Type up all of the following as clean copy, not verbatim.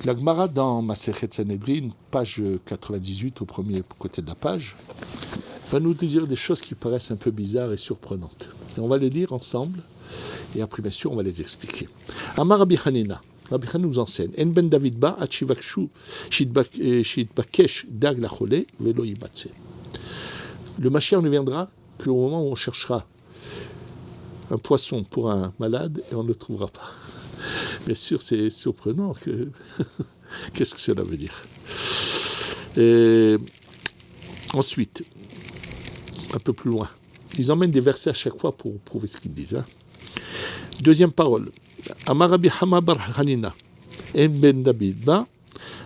La Gemara dans Masechet Sanhedrin, page 98, au premier côté de la page, va nous dire des choses qui paraissent un peu bizarres et surprenantes. Et on va les lire ensemble, et après, bien sûr, on va les expliquer. Amar Rabbi Hanina, Rabbi Hanina nous enseigne, En ben David ba at shivakshu shitbakesh dag lachole velo yibatse. Le Mashiach ne viendra qu'au moment où on cherchera un poisson pour un malade et on ne le trouvera pas. Bien sûr, c'est surprenant. Qu'est-ce que cela veut dire? Et ensuite, un peu plus loin, ils emmènent des versets à chaque fois pour prouver ce qu'ils disent. Deuxième parole. Amar Rabbi Hama bar Hanina, En ben David ba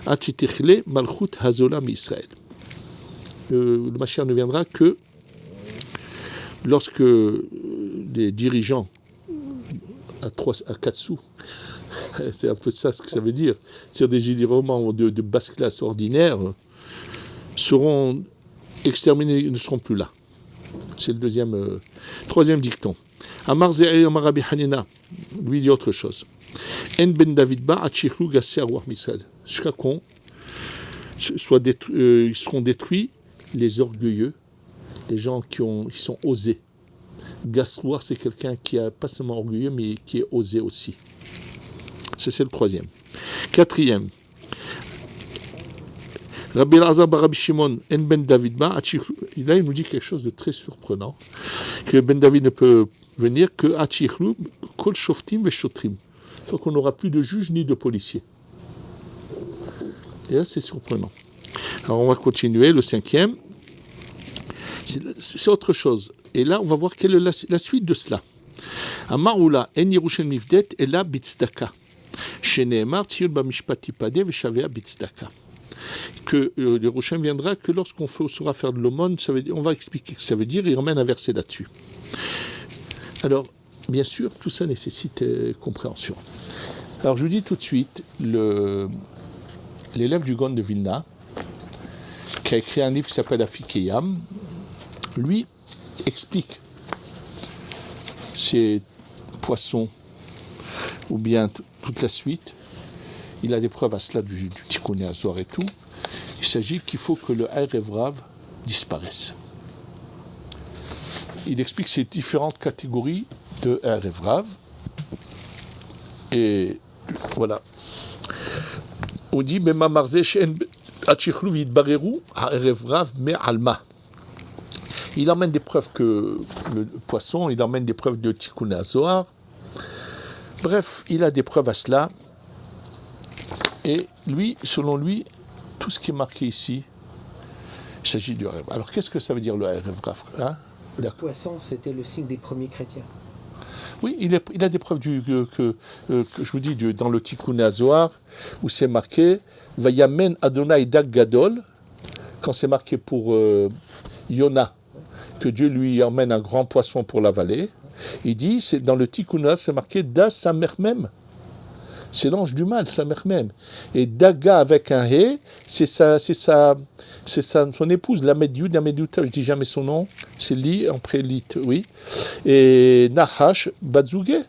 at shetichle malchut hazolam Israël. Le Mashiach ne viendra que lorsque les dirigeants à 4 sous, c'est un peu ça ce que ça veut dire, c'est-à-dire des dirigeants de basse classe ordinaire seront exterminés, ils ne seront plus là. C'est le troisième dicton. Amar Ze'e Amar Rabbi Hanina, lui dit autre chose. En ben David ba atchichlu gasser arwach Misraël. Jusqu'à qu'on ils seront détruits les orgueilleux, les gens qui sont osés. Gasroir, c'est quelqu'un qui est pas seulement orgueilleux, mais qui est osé aussi. C'est le troisième. Quatrième. Rabbi Elazar bar Rabbi Shimon, En ben David ba, là il nous dit quelque chose de très surprenant, que Ben David ne peut venir que Achichlu, Kol Shoftim ve Shotrim. Donc on n'aura plus de juges ni de policiers. Et là c'est surprenant. Alors on va continuer, le cinquième. C'est autre chose. Et là, on va voir quelle est la suite de cela. Amaoula en Yerushalmi mifdet ela bitzdaka. Sheneemar tziyun bamishpat tipade veshavea bitzdaka. Que Yerushalmi viendra que lorsqu'on saura faire de l'aumône, on va expliquer ce que ça veut dire, il ramène un verset là-dessus. Alors, bien sûr, tout ça nécessite compréhension. Alors, je vous dis tout de suite, l'élève du Gaon de Vilna, qui a écrit un livre qui s'appelle Afikeyam, lui explique ces poissons ou bien toute la suite. Il a des preuves à cela du Tikkun Azor et tout. Il s'agit qu'il faut que le Erev Rav disparaisse. Il explique ces différentes catégories de Erev Rav. Et voilà. On dit Mema Marze Shen Achichlu Vidbareru Erev Rav Me Alma. Il emmène des preuves que le poisson, il emmène des preuves de Tikkun Azor. Bref, il a des preuves à cela. Et lui, selon lui, tout ce qui est marqué ici, il s'agit du Erev. Alors qu'est-ce que ça veut dire le Erev Rav? Le poisson, c'était le signe des premiers chrétiens. Oui, il a des preuves que je vous dis dans le Tikkun Azor, où c'est marqué Vayamen Adonai Dag Gadol, quand c'est marqué pour Yona, que Dieu lui emmène un grand poisson pour l'avaler. Il dit, c'est dans le Tikkun Azor, c'est marqué Da Samermem. C'est l'ange du mal, Samermem. Et Daga avec un He, c'est son épouse, la Médioud, je ne dis jamais son nom, c'est Li, en prélite, oui. Et Nahash, Badzouge.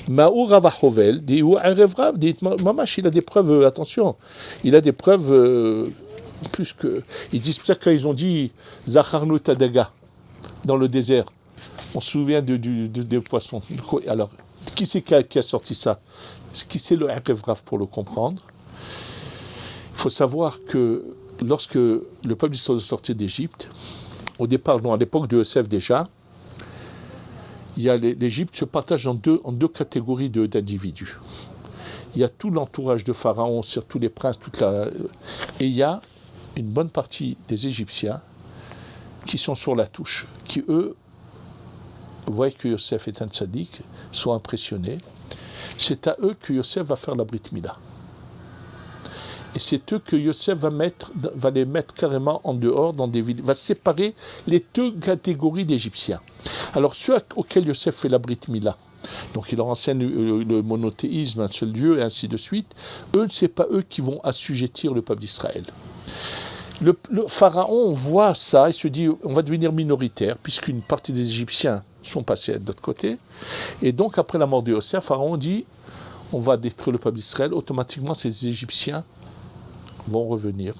Maour Avahovel, dit ou Erev Rav, dit Mamash, il a des preuves, attention, il a des preuves plus que. Ils disent pour ça qu'ils ont dit Zacharnu Tadaga dans le désert. On se souvient des poissons. Alors, qui c'est qui a sorti ça? Qui c'est le Erev Rav pour le comprendre? Il faut savoir que lorsque le peuple est sorti d'Égypte, au départ, à l'époque de Yosef déjà, l'Égypte se partage en deux catégories d'individus. Il y a tout l'entourage de Pharaon, sur tous les princes, et il y a une bonne partie des Égyptiens qui sont sur la touche, qui eux voient que Yosef est un tzaddik, sont impressionnés. C'est à eux que Yosef va faire la Brit Mila. Et c'est eux que Yosef va les mettre carrément en dehors, dans des villes, va séparer les deux catégories d'Égyptiens. Alors ceux auxquels Yosef fait la Brit Mila, Donc il leur enseigne le monothéisme, un seul Dieu, et ainsi de suite. Eux, ce n'est pas eux qui vont assujettir le peuple d'Israël. Le pharaon voit ça et se dit on va devenir minoritaire, puisqu'une partie des Égyptiens sont passés de l'autre côté. Et donc, après la mort de Yosef, pharaon dit on va détruire le peuple d'Israël. Automatiquement, ces Égyptiens vont revenir.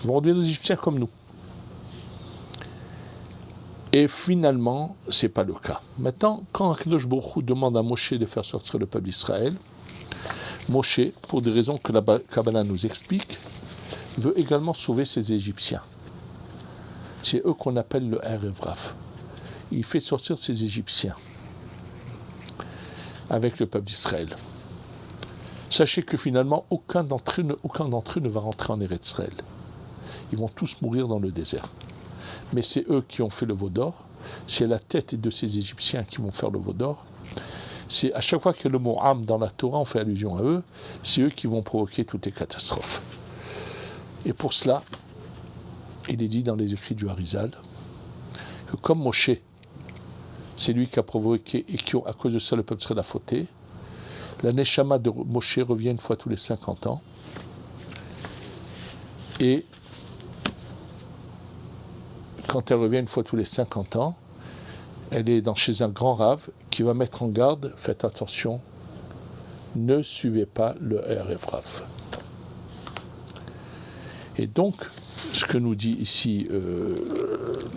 Ils vont devenir des Égyptiens comme nous. Et finalement, ce n'est pas le cas. Maintenant, quand Akadosh Baruch Hu demande à Moshe de faire sortir le peuple d'Israël, Moshe, pour des raisons que la Kabbalah nous explique, veut également sauver ces Égyptiens. C'est eux qu'on appelle le Erev Rav. Il fait sortir ces Égyptiens avec le peuple d'Israël. Sachez que finalement, aucun d'entre eux ne va rentrer en Eretz Israël. Ils vont tous mourir dans le désert. Mais c'est eux qui ont fait le veau d'or. C'est la tête de ces Égyptiens qui vont faire le veau d'or. C'est à chaque fois qu'il y a le mot Am dans la Torah, on fait allusion à eux. C'est eux qui vont provoquer toutes les catastrophes. Et pour cela, il est dit dans les écrits du Harizal que comme Moshe, c'est lui qui a provoqué et qui, à cause de ça, le peuple d'Israël a fauté, la Neshama de Moshe revient une fois tous les 50 ans. Et quand elle revient une fois tous les 50 ans, elle est chez un grand rave qui va mettre en garde, faites attention, ne suivez pas le Erev Rav. Et donc, ce que nous dit ici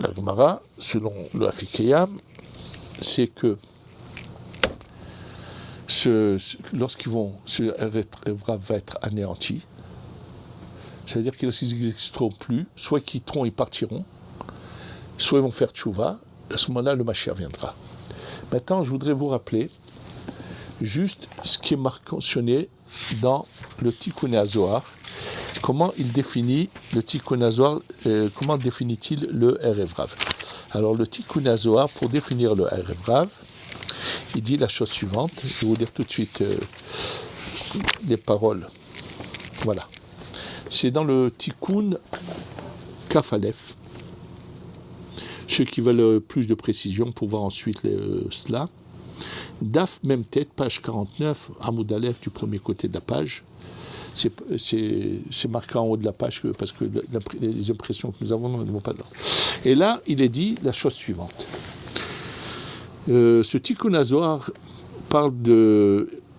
la Gemara, selon le Afikeam, c'est que ce Erev Rav va être anéanti, c'est-à-dire qu'ils n'existeront plus, soit ils quitteront, ils partiront, soit ils vont faire tchouva, à ce moment-là, le Mashiach viendra. Maintenant, je voudrais vous rappeler juste ce qui est mentionné dans le Tikkun HaZohar. Comment il définit le Tikkun HaZohar, comment définit-il le Erev Rav? Alors, le Tikkun HaZohar, pour définir le Erev Rav, il dit la chose suivante. Je vais vous lire tout de suite les paroles. Voilà. C'est dans le Tikkun Kaf Aleph. Ceux qui veulent plus de précision pour voir ensuite cela. Daf même tête, page 49, Hamoud Aleph du premier côté de la page. C'est marqué en haut de la page parce que les impressions que nous avons ne vont pas dedans. Et là, il est dit la chose suivante. Ce Tikkun HaZohar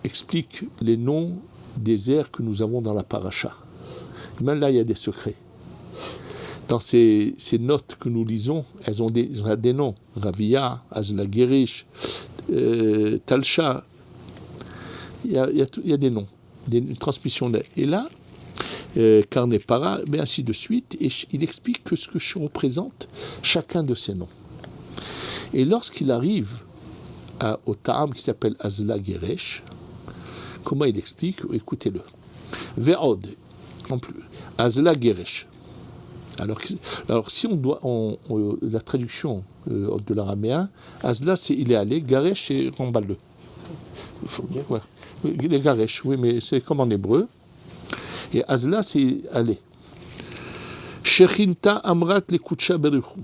explique les noms des airs que nous avons dans la paracha. Même là, il y a des secrets. Dans ces notes que nous lisons, elles ont des noms. Ravia, Azla Gerish, Talcha. Il y a des noms, une transmission. Et là, Karnepara, mais ainsi de suite. Et il explique que ce que représente chacun de ces noms. Et lorsqu'il arrive au Ta'am qui s'appelle Azla Geresh, comment il explique? Écoutez-le. Ve'od, en plus, Azla Geresh. Alors si on doit, la traduction de l'araméen, Azla, il est allé, Garesh, c'est remballe-le. Ouais. Les Garesh, oui, mais c'est comme en hébreu. Et Azla, c'est aller. Shechinta Amrat Lekutsha Beruchu.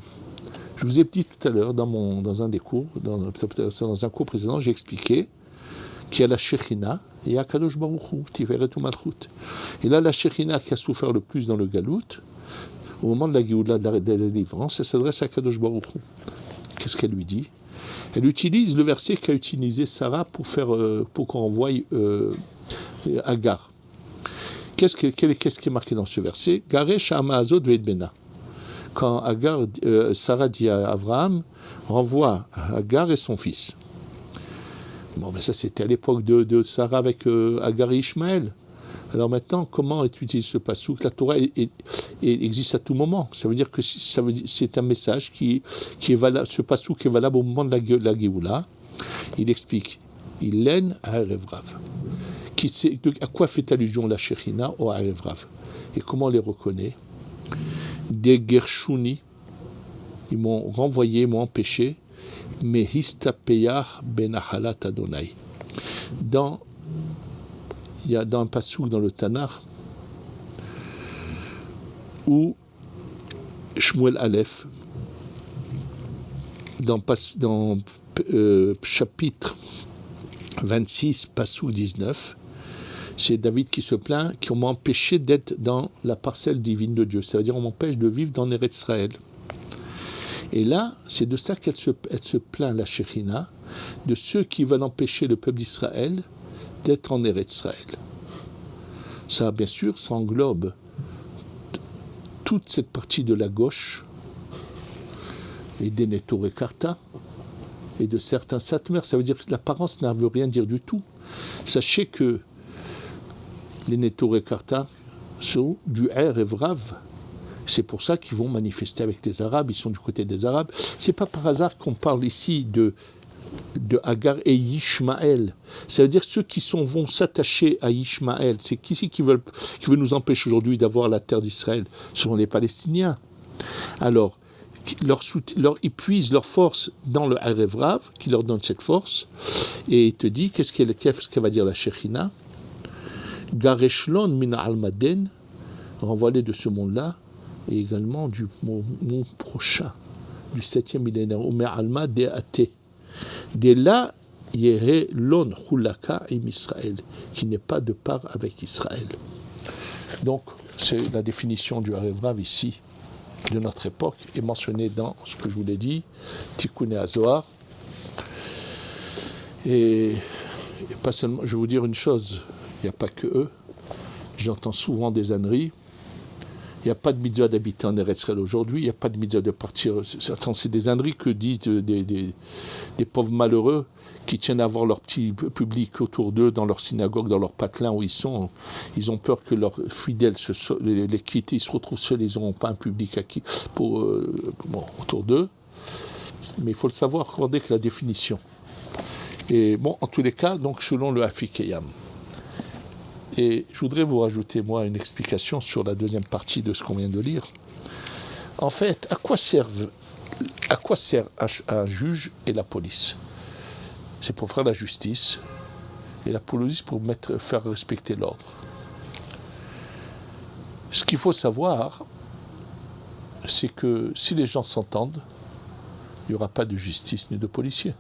Je vous ai dit tout à l'heure, dans un des cours, dans un cours précédent, j'ai expliqué qu'il y a la Shechina et il y a Kadosh Baruch Hu, Tiferet Umalchut. Et là, la Shechina qui a souffert le plus dans le Galout, au moment de la Géoula, de la délivrance, elle s'adresse à Kadosh Baruch Hu. Qu'est-ce qu'elle lui dit? Elle utilise le verset qu'a utilisé Sarah pour qu'on envoie Agar. Qu'est-ce qui est marqué dans ce verset? Garesh Ha'ma'azot ve'ed bena. Quand Sarah dit à Abraham, renvoie Agar et son fils. Bon, mais ça c'était à l'époque de Sarah avec Agar et Ishmaël. Alors maintenant, comment est utilisé ce passouk? La Torah existe à tout moment. Ça veut dire que c'est un message qui est valable. Ce passouk est valable au moment de la Géoula. Il explique. Il lène à Erev Rav. À quoi fait allusion la Shechina au Erev Rav? Et comment on les reconnaît? Des Gershuni, ils m'ont renvoyé, ils m'ont empêché. Mais histapeyach benahalat Adonai. Il y a dans un passouk dans le Tanakh où Shmuel Aleph, dans chapitre 26, Passou 19, c'est David qui se plaint, qu'on m'a empêché d'être dans la parcelle divine de Dieu, c'est-à-dire on m'empêche de vivre dans Eretz Israël. Et là, c'est de ça qu'elle se plaint, la Shekhinah, de ceux qui veulent empêcher le peuple d'Israël d'être en Eretz Israël. Ça, bien sûr, ça englobe toute cette partie de la gauche, et des Netoré Karta, et de certains Satmers. Ça veut dire que l'apparence ne veut rien dire du tout. Sachez que les Netoré Karta sont du Er et Vrav. C'est pour ça qu'ils vont manifester avec les Arabes, ils sont du côté des Arabes. C'est pas par hasard qu'on parle ici de Agar et Yishmaël. Ça veut dire ceux qui vont s'attacher à Yishmaël. C'est qui veut nous empêcher aujourd'hui d'avoir la terre d'Israël? Ce sont les Palestiniens. Alors, ils puisent leur force dans le Arevrav, qui leur donne cette force, et il te dit, qu'est-ce qu'elle va dire la Shekhinah? Gareshlon mina almaden, renvoie-les de ce monde-là, et également du monde prochain, du 7e millénaire, Omer alma de athé. De là, yere lon hulaka im Israël, qui n'est pas de part avec Israël. Donc, c'est la définition du Arevrav ici, de notre époque, est mentionnée dans ce que je vous l'ai dit, Tikkun HaZohar. Et pas seulement, je vais vous dire une chose, il n'y a pas que eux. J'entends souvent des âneries. Il n'y a pas de mitzvah d'habiter en Eretz Israël aujourd'hui, il n'y a pas de mitzvah de partir. C'est des âneries que disent des pauvres malheureux qui tiennent à voir leur petit public autour d'eux, dans leur synagogue, dans leur patelin où ils sont. Ils ont peur que leurs fidèles les quittent, ils se retrouvent seuls, ils n'auront pas un public autour d'eux. Mais il faut le savoir, accorder que la définition. Et bon, en tous les cas, donc selon le Afikeyam. Et je voudrais vous rajouter, moi, une explication sur la deuxième partie de ce qu'on vient de lire. En fait, à quoi sert un juge et la police? C'est pour faire la justice, et la police pour faire respecter l'ordre. Ce qu'il faut savoir, c'est que si les gens s'entendent, il n'y aura pas de justice ni de policiers.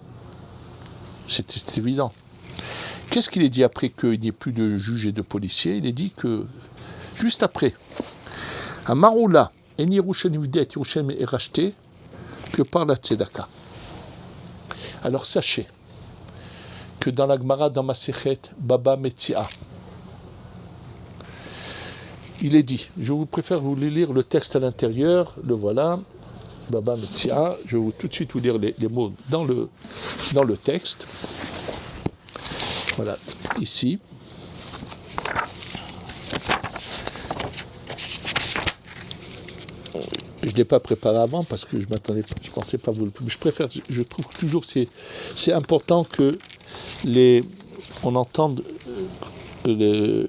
C'est évident. Qu'est-ce qu'il est dit après qu'il n'y ait plus de juges et de policiers? Il est dit que, juste après, à Maroula, En Yerushalayim Vdet, Yerushalayim est racheté, que par la Tzedaka. Alors sachez que dans la Gemara, dans Masechet Baba Metzia, il est dit, je vous préfère vous lire le texte à l'intérieur, le voilà, Baba Metzia, je vais tout de suite vous lire les mots dans le texte. Voilà, ici. Je ne l'ai pas préparé avant parce que je pensais pas vous le... Je trouve toujours que c'est important que on entende les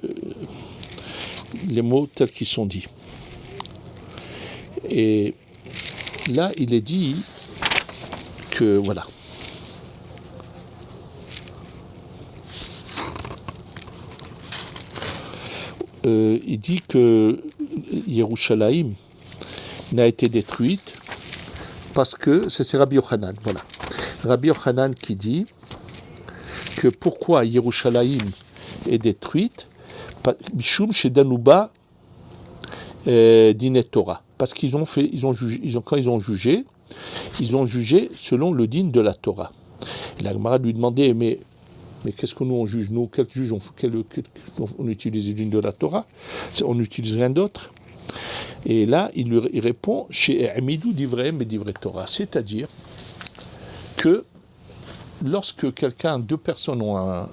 mots tels qu'ils sont dits. Et là, il est dit que, voilà. Il dit que Yerushalayim n'a été détruite parce que c'est Rabbi Yochanan, voilà. Rabbi Yochanan qui dit que pourquoi Yerushalayim est détruite, Mishum chez Danuba Dinet Torah, parce quand ils ont jugé selon le din de la Torah. Et la Gemara lui demandait mais qu'est-ce que nous on juge? Nous, quel juge on utilise le din de la Torah? On n'utilise rien d'autre. Et là, il répond chez Amidou d'Ivraim et d'Ivray Torah, c'est-à-dire que lorsque deux personnes ont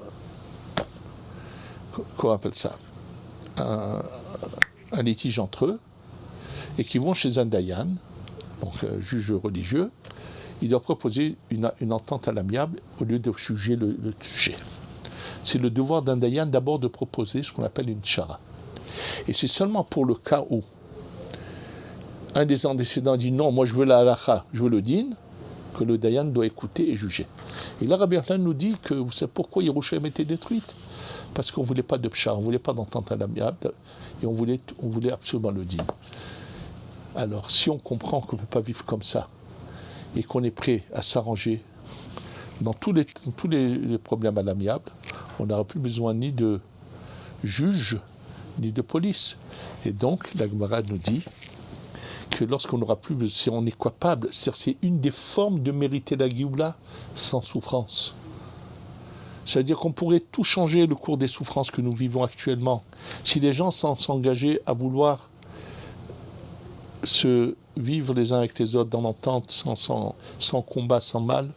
qu'on appelle ça, un litige entre eux, et qui vont chez un dayan, donc un juge religieux, il doit proposer une entente à l'amiable au lieu de juger le sujet. C'est le devoir d'un dayan d'abord de proposer ce qu'on appelle une tchara. Et c'est seulement pour le cas où un des antécédents dit non, moi je veux la halakha, je veux le din, que le dayan doit écouter et juger. Et là, Rabbi Yochanan nous dit que vous savez pourquoi Yerushalayim était détruite? Parce qu'on ne voulait pas de pshar, on ne voulait pas d'entente à l'amiable, et on voulait absolument le din. Alors, si on comprend qu'on ne peut pas vivre comme ça, et qu'on est prêt à s'arranger Dans tous les problèmes à l'amiable, on n'aura plus besoin ni de juge, ni de police. Et donc, la Gemara nous dit que lorsqu'on n'aura plus, si on est capable, c'est une des formes de mériter la Géoula sans souffrance. C'est-à-dire qu'on pourrait tout changer le cours des souffrances que nous vivons actuellement. Si les gens s'engageaient à vouloir se vivre les uns avec les autres dans l'entente, sans combat, sans mal,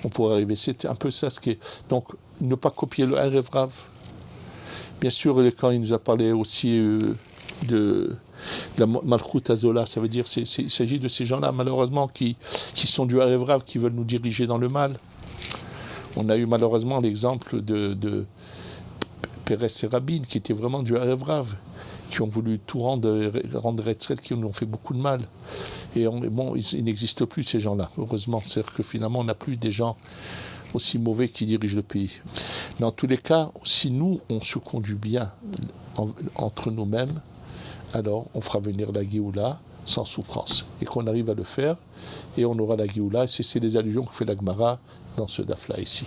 on pourrait arriver. C'est un peu ça ce qui est. Donc, ne pas copier le Erev Rav. Bien sûr, quand il nous a parlé aussi de la Malchut Azola, ça veut dire il s'agit de ces gens-là, malheureusement, qui sont du Erev Rav, qui veulent nous diriger dans le mal. On a eu malheureusement l'exemple de Pérez et Rabin, qui étaient vraiment du Erev Rav, qui ont voulu tout rendre Retzel, qui nous ont fait beaucoup de mal. Et bon, il n'existe plus ces gens-là, heureusement. C'est-à-dire que finalement, on n'a plus des gens aussi mauvais qui dirigent le pays. Mais en tous les cas, si nous, on se conduit bien entre nous-mêmes, alors on fera venir la Géoula sans souffrance. Et qu'on arrive à le faire, et on aura la Géoula. Et c'est les allusions que fait la Gemara dans ce daf-là ici.